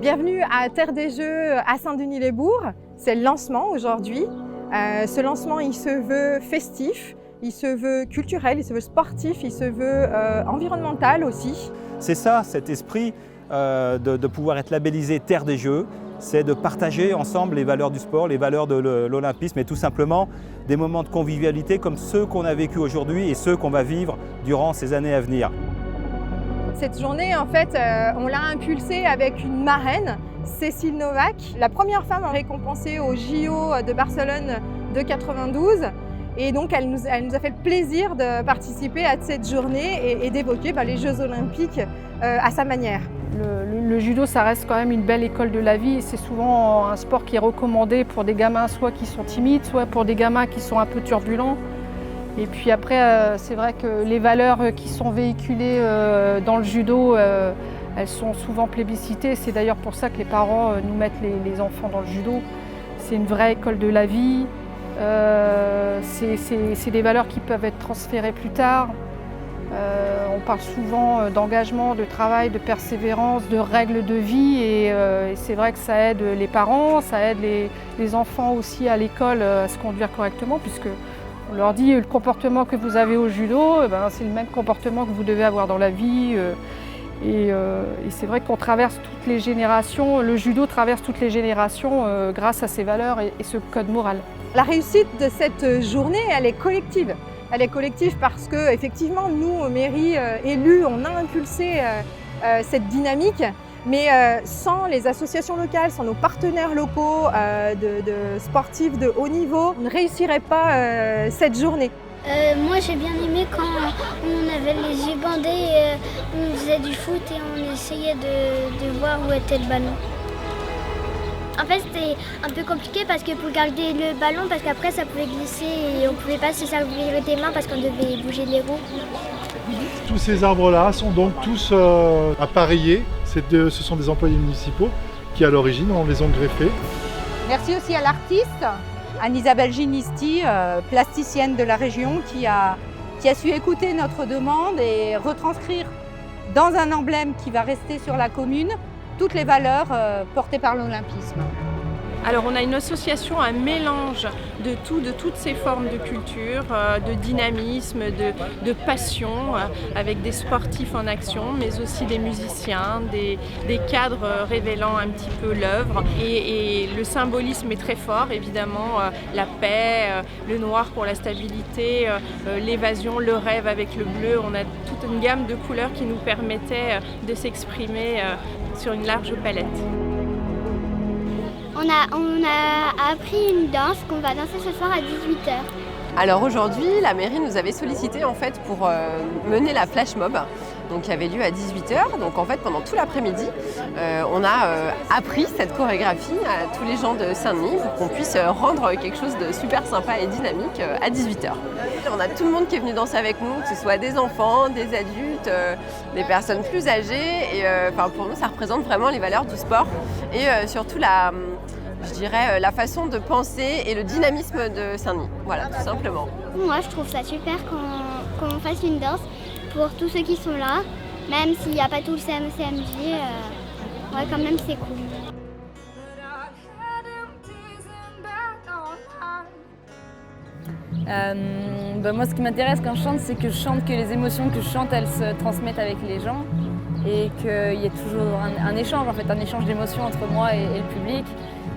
Bienvenue à Terre des Jeux à Saint-Denis-les-Bourgs. C'est le lancement aujourd'hui. Ce lancement, il se veut festif, il se veut culturel, il se veut sportif, il se veut environnemental aussi. C'est ça, cet esprit de pouvoir être labellisé Terre des Jeux, c'est de partager ensemble les valeurs du sport, les valeurs de l'olympisme et tout simplement des moments de convivialité comme ceux qu'on a vécu aujourd'hui et ceux qu'on va vivre durant ces années à venir. Cette journée, en fait, on l'a impulsée avec une marraine, Cécile Novak, la première femme récompensée au JO de Barcelone de 92. Et donc, elle nous a fait le plaisir de participer à cette journée et d'évoquer les Jeux Olympiques à sa manière. Le judo, ça reste quand même une belle école de la vie et c'est souvent un sport qui est recommandé pour des gamins soit qui sont timides, soit pour des gamins qui sont un peu turbulents. Et puis après, c'est vrai que les valeurs qui sont véhiculées dans le judo, elles sont souvent plébiscitées. C'est d'ailleurs pour ça que les parents nous mettent les enfants dans le judo. C'est une vraie école de la vie. C'est des valeurs qui peuvent être transférées plus tard. On parle souvent d'engagement, de travail, de persévérance, de règles de vie et c'est vrai que ça aide les parents, ça aide les enfants aussi à l'école à se conduire correctement puisque on leur dit le comportement que vous avez au judo, c'est le même comportement que vous devez avoir dans la vie. Et c'est vrai qu'on traverse toutes les générations, le judo traverse toutes les générations grâce à ces valeurs et ce code moral. La réussite de cette journée, elle est collective. Elle est collective parce que, effectivement, nous, mairie élus, on a impulsé cette dynamique. Mais sans les associations locales, sans nos partenaires locaux de sportifs de haut niveau, on ne réussirait pas cette journée. Moi j'ai bien aimé quand on avait les yeux bandés, on faisait du foot et on essayait de voir où était le ballon. En fait c'était un peu compliqué parce que pour garder le ballon, parce qu'après ça pouvait glisser et on ne pouvait pas se servir des mains parce qu'on devait bouger les roues. Tous ces arbres-là sont donc tous appareillés. Ce sont des employés municipaux qui, à l'origine, les ont greffés. Merci aussi à l'artiste, Anne-Isabelle Ginisti, plasticienne de la région, qui a su écouter notre demande et retranscrire dans un emblème qui va rester sur la commune toutes les valeurs portées par l'olympisme. Alors on a une association, un mélange de toutes ces formes de culture, de dynamisme, de passion, avec des sportifs en action, mais aussi des musiciens, des cadres révélant un petit peu l'œuvre. Et le symbolisme est très fort, évidemment, la paix, le noir pour la stabilité, l'évasion, le rêve avec le bleu. On a toute une gamme de couleurs qui nous permettait de s'exprimer sur une large palette. On a appris une danse qu'on va danser ce soir à 18h. Alors aujourd'hui, la mairie nous avait sollicité en fait pour mener la flash mob, donc qui avait lieu à 18h. Donc en fait pendant tout l'après-midi, on a appris cette chorégraphie à tous les gens de Saint-Denis pour qu'on puisse rendre quelque chose de super sympa et dynamique à 18h. On a tout le monde qui est venu danser avec nous, que ce soit des enfants, des adultes, des personnes plus âgées. Et pour nous, ça représente vraiment les valeurs du sport et surtout la façon de penser et le dynamisme de Saint-Denis. Voilà, tout simplement. Moi, je trouve ça super qu'on fasse une danse pour tous ceux qui sont là, même s'il n'y a pas tout le CMCMJ. Quand même, c'est cool. Moi, ce qui m'intéresse quand je chante, c'est que je chante que les émotions que je chante, elles se transmettent avec les gens et qu'il y ait toujours un échange, en fait, un échange d'émotions entre moi et le public.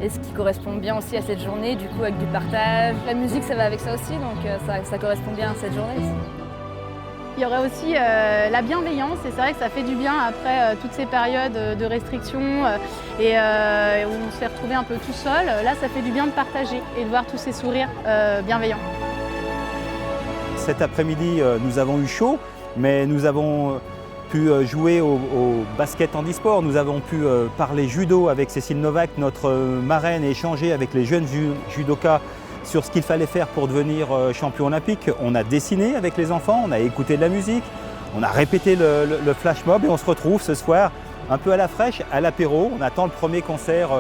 Et ce qui correspond bien aussi à cette journée, du coup avec du partage. La musique, ça va avec ça aussi, donc ça correspond bien à cette journée aussi. Il y aurait aussi la bienveillance, et c'est vrai que ça fait du bien après toutes ces périodes de restrictions et où on s'est retrouvé un peu tout seul. Là, ça fait du bien de partager et de voir tous ces sourires bienveillants. Cet après-midi, nous avons eu chaud, mais nous avons pu jouer au basket handisport, nous avons pu parler judo avec Cécile Novak, notre marraine, et échanger avec les jeunes judokas sur ce qu'il fallait faire pour devenir champion olympique. On a dessiné avec les enfants, on a écouté de la musique, on a répété le flash mob et on se retrouve ce soir un peu à la fraîche, à l'apéro. On attend le premier concert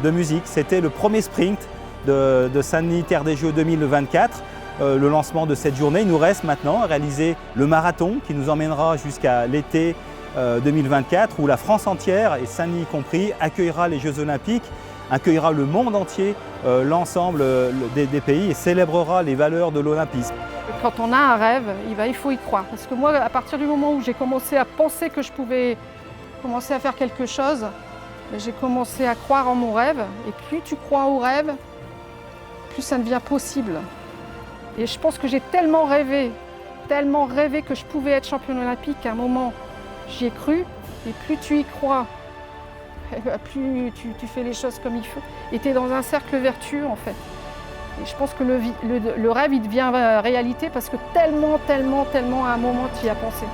de musique. C'était le premier sprint de Saint-Denis Terre des Jeux 2024. Le lancement de cette journée. Il nous reste maintenant à réaliser le marathon qui nous emmènera jusqu'à l'été 2024 où la France entière, et Saint-Denis y compris, accueillera les Jeux Olympiques, accueillera le monde entier, l'ensemble des pays et célébrera les valeurs de l'olympisme. Quand on a un rêve, il faut y croire. Parce que moi, à partir du moment où j'ai commencé à penser que je pouvais commencer à faire quelque chose, j'ai commencé à croire en mon rêve. Et plus tu crois au rêve, plus ça devient possible. Et je pense que j'ai tellement rêvé que je pouvais être championne olympique qu'à un moment, j'y ai cru. Et plus tu y crois, plus tu fais les choses comme il faut. Et tu es dans un cercle vertueux en fait. Et je pense que le rêve, il devient réalité parce que tellement à un moment, tu y as pensé.